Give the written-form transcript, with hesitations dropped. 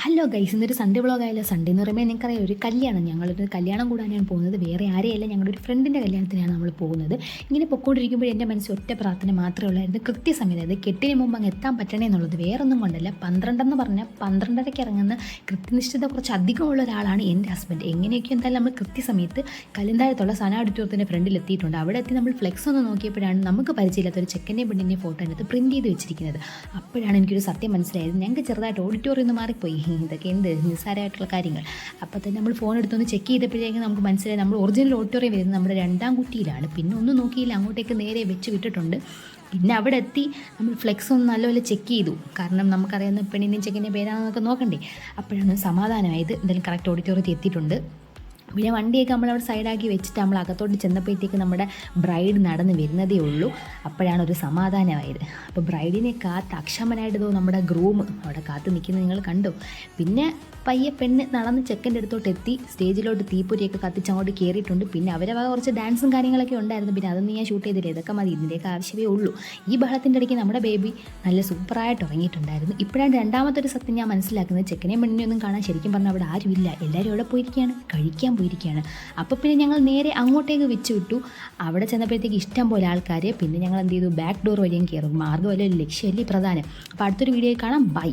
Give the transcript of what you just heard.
Hello guys, ഇന്നൊരു Sunday വ്ളോഗായാലും Sunday എന്ന് പറയുമ്പോൾ നിങ്ങൾക്കറിയാം ഒരു കല്യാണം, ഞങ്ങളൊരു കല്യാണം കൂടാനാണ് പോകുന്നത്. വേറെ ആരെയല്ല, ഞങ്ങളുടെ ഒരു ഫ്രണ്ടിൻ്റെ കല്യാണത്തിനാണ് നമ്മൾ പോകുന്നത്. ഇങ്ങനെ പൊക്കോണ്ടിരിക്കുമ്പോൾ എൻ്റെ മനസ്സിൽ ഒറ്റ പ്രാർത്ഥന മാത്രമേ ഉള്ളായിരുന്നു, കൃത്യസമയത്ത്, അത് കെട്ടിന് മുമ്പ് അങ്ങ് എത്താൻ പറ്റണേ എന്നുള്ളത്. വേറൊന്നും കൊണ്ടല്ല, 12 എന്ന് പറഞ്ഞാൽ 12:30 ഇറങ്ങുന്ന കൃത്യനിഷ്ഠത കുറച്ച് അധികമുള്ള ഒരാളാണ് എൻ്റെ ഹസ്ബൻഡ്. എങ്ങനെയൊക്കെ എന്തായാലും നമ്മൾ കൃത്യസമയത്ത് കലിന്താഴത്തുള്ള സന ഓഡിറ്റോറിയത്തിൻ്റെ ഫ്രണ്ടിൽ എത്തിയിട്ടുണ്ട്. അവിടെ എത്തി നമ്മൾ ഫ്ലെക്സ് ഒന്ന് നോക്കിയപ്പോഴാണ് നമുക്ക് പരിചയമില്ലാത്ത ഒരു ചെക്കൻ്റെയും പെണ്ണിൻ്റെയും ഫോട്ടോ എടുത്ത് പ്രിൻറ്റ് ചെയ്ത് വെച്ചിരിക്കുന്നത്. അപ്പോഴാണ് എനിക്കൊരു സത്യം മനസ്സിലായത്, ഞങ്ങൾക്ക് ചെറുതായിട്ട് ഓഡിറ്റോറിയം ഒന്ന് മാറിപ്പോയി, ഇതൊക്കെ എന്ത് നിസ്സാരമായിട്ടുള്ള കാര്യങ്ങൾ. അപ്പോൾ തന്നെ നമ്മൾ ഫോൺ എടുത്തൊന്ന് ചെക്ക് ചെയ്തപ്പോഴേക്കും നമുക്ക് മനസ്സിലായി നമ്മൾ ഒറിജിനൽ ഓഡിറ്റോറിയം വരുന്നത് നമ്മുടെ 2ാം കുറ്റിയിലാണ്. പിന്നെ ഒന്നും നോക്കിയില്ല, അങ്ങോട്ടേക്ക് നേരെ വെച്ച് വിട്ടിട്ടുണ്ട്. പിന്നെ അവിടെ എത്തി നമ്മൾ ഫ്ലെക്സ് ഒന്ന് നല്ലപോലെ ചെക്ക് ചെയ്തു, കാരണം നമുക്കറിയാവുന്ന പെണ്ണിൻ്റെയും ചെക്കിൻ്റെയും പേരാണെന്നൊക്കെ നോക്കണ്ടേ. അപ്പോഴാണ് സമാധാനമായത്, എന്തായാലും കറക്റ്റ് ഓഡിറ്റോറിയത്തിൽ എത്തിയിട്ടുണ്ട്. പിന്നെ വണ്ടിയൊക്കെ നമ്മളവിടെ സൈഡാക്കി വെച്ചിട്ട് നമ്മൾ അകത്തോട്ട് ചെന്നപ്പോഴത്തേക്ക് നമ്മുടെ ബ്രൈഡ് നടന്ന് വരുന്നതേ ഉള്ളൂ. അപ്പോഴാണ് ഒരു സമാധാനമായത്. അപ്പോൾ ബ്രൈഡിനെ അക്ഷമനായിട്ട് നമ്മുടെ ഗ്രൂം അവിടെ കാത്ത് നിൽക്കുന്നത് നിങ്ങൾ കണ്ടു. പിന്നെ പയ്യെ പെണ്ണ് നടന്ന് ചെക്കൻ്റെ അടുത്തോട്ട് എത്തി സ്റ്റേജിലോട്ട് തീപ്പൊരിയൊക്കെ കത്തിച്ച് അങ്ങോട്ട് കയറിയിട്ടുണ്ട്. പിന്നെ അവരെ കുറച്ച് ഡാൻസും കാര്യങ്ങളൊക്കെ ഉണ്ടായിരുന്നു. പിന്നെ അതൊന്നും ഞാൻ ഷൂട്ട് ചെയ്തില്ല, ഇതൊക്കെ മതി, ഇതിൻ്റെയൊക്കെ ആവശ്യമേ ഉള്ളൂ. ഈ ബഹളത്തിൻ്റെ ഇടയ്ക്ക് നമ്മുടെ ബേബി നല്ല സൂപ്പറായിട്ട് ഉറങ്ങിയിട്ടുണ്ടായിരുന്നു. ഇപ്പോഴാണ് രണ്ടാമത്തെ ഒരു സത്യം ഞാൻ മനസ്സിലാക്കുന്നത്, ചെക്കനെയും പെണ്ണിനെയും ഒന്നും കാണാൻ ശരിക്കും പറഞ്ഞാൽ അവിടെ ആരുമില്ല, എല്ലാവരും അവിടെ പോയിരിക്കുകയാണ്, കഴിക്കാൻ പോയിരിക്കുകയാണ്. അപ്പോൾ പിന്നെ ഞങ്ങൾ നേരെ അങ്ങോട്ടേക്ക് വെച്ച് വിട്ടു. അവിടെ ചെന്നപ്പോഴത്തേക്ക് ഇഷ്ടം പോലെ ആൾക്കാർ. പിന്നെ ഞങ്ങൾ എന്ത് ചെയ്തു, ബാക്ക് ഡോർ വഴിയും കയറും, മാർഗ്ഗമല്ല ലക്ഷ്യമല്ലേ പ്രധാനം. അപ്പോൾ അടുത്തൊരു വീഡിയോയിൽ കാണാം, ബൈ.